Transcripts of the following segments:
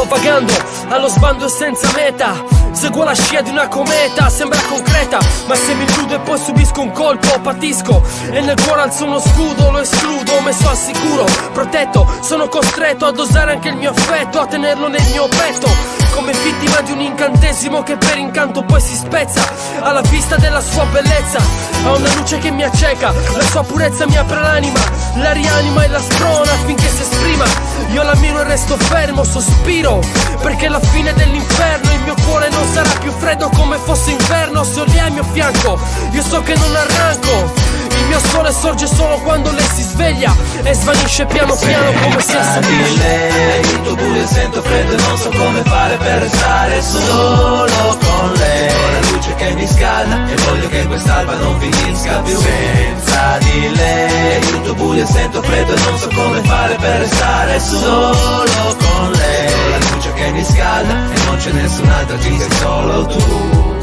sto vagando allo sbando e senza meta. Seguo la scia di una cometa, sembra concreta, ma se mi illudo e poi subisco un colpo patisco. E nel cuore alzo uno scudo, lo escludo, messo al sicuro, protetto. Sono costretto a dosare anche il mio affetto, a tenerlo nel mio petto, come vittima di un incantesimo che per incanto poi si spezza. Alla vista della sua bellezza, ha una luce che mi acceca, la sua purezza mi apre l'anima, la rianima e la sprona affinché si esprima. Io la miro e resto fermo, sospiro, perché la fine dell'inferno, il mio cuore non sarà più freddo come fosse inverno. Se ho lei al mio fianco, io so che non arranco. Il mio sole sorge solo quando lei si sveglia e svanisce piano piano come se di lei. Il tuo buio sento freddo e non so come fare per restare solo con lei. Ho la luce che mi scalda e voglio che quest'alba non finisca più senza di lei. Il tuo buio sento freddo e non so come fare per restare solo con lei. Ho la luce che mi scalda e non c'è nessun'altra, ci sei solo tu.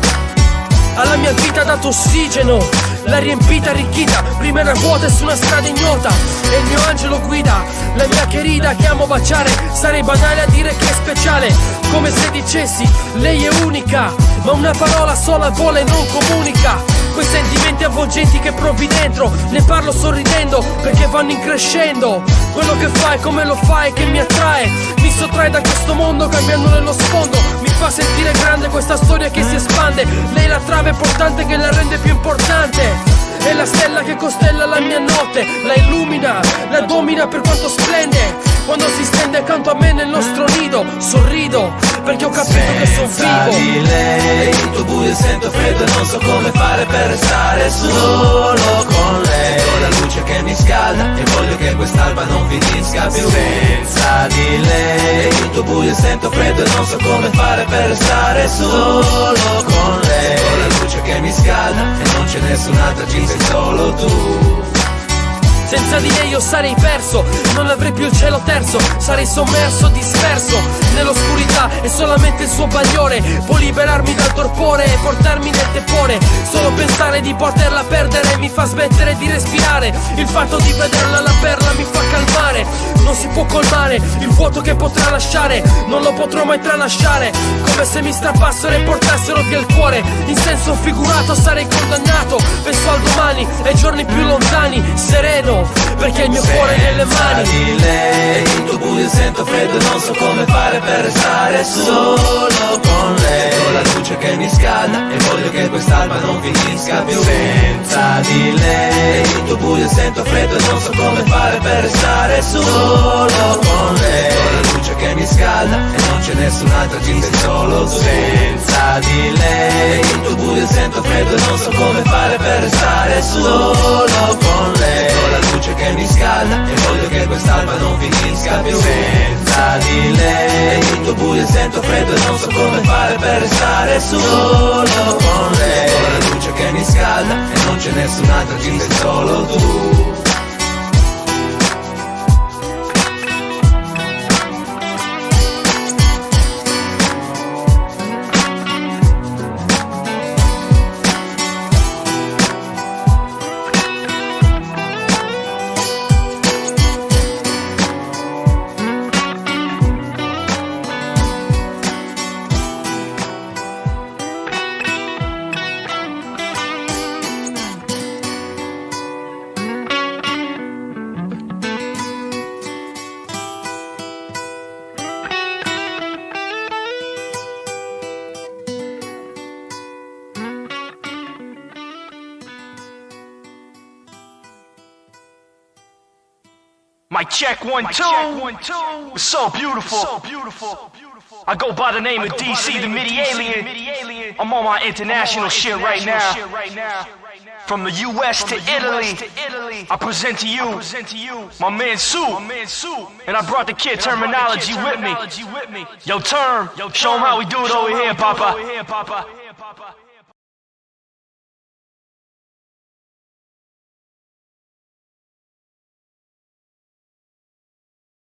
Alla mia vita ha dato ossigeno, l'ha riempita, arricchita. Prima era vuota e su una strada ignota, e il mio angelo guida la mia querida che amo baciare. Sarei banale a dire che è speciale, come se dicessi lei è unica, ma una parola sola vola e non comunica. Quei sentimenti avvolgenti che provi dentro, ne parlo sorridendo perché vanno increscendo. Quello che fai, come lo fai, che mi attrae, mi sottrae da questo mondo cambiando nello sfondo. Mi fa sentire grande questa storia che si espande. Lei è la trave portante che la rende più importante. È la stella che costella la mia notte, la illumina, la domina per quanto splende. Quando si stende accanto a me nel nostro nido, sorrido perché ho capito che sono vivo. Di lei, il tuo buio sento freddo e non so come fare per restare solo con lei. Ho la luce che mi scalda e voglio che quest'alba non finisca più senza di lei. Il tuo buio sento freddo e non so come fare per restare solo con lei. Ho la luce che mi scalda e non c'è nessun'altra, ci sei solo tu. Senza di lei io sarei perso, non avrei più il cielo terzo, sarei sommerso, disperso nell'oscurità e solamente il suo bagliore può liberarmi dal torpore e portarmi nel tepore. Solo pensare di poterla perdere mi fa smettere di respirare. Il fatto di vederla la perla mi fa calmare. Non si può colmare il vuoto che potrà lasciare, non lo potrò mai tralasciare. Come se mi strappassero e portassero via il cuore, in senso figurato sarei condannato. Penso al domani e ai giorni più lontani, sereno perché il mio cuore è nelle mani di lei. Il tuo buio sento freddo e non so come fare per restare solo con lei. Ho la luce che mi scalda e voglio che quest'alba non finisca più senza di lei. Il tuo buio sento freddo e non so come fare per restare solo con lei. Ho la luce che mi scalda e non c'è nessun'altra, ci sei solo tu senza di lei. Il tuo buio sento freddo e non so come fare per restare solo con lei. Ho la luce che mi scalda e voglio che quest'alba non finisca più senza di lei. Il tuo buio sento freddo e non so come fare per restare solo con lei. Ho la luce che mi scalda e non c'è nessun'altra, ci sei solo tu. Mic check 1 2. It's so beautiful. I go by the name of DC, the MIDI alien. I'm on my international shit right now. From the US to Italy, I present to you my man Sue. And I brought the kid Terminology with me. Yo, Term, show him how we do it over here, Papa.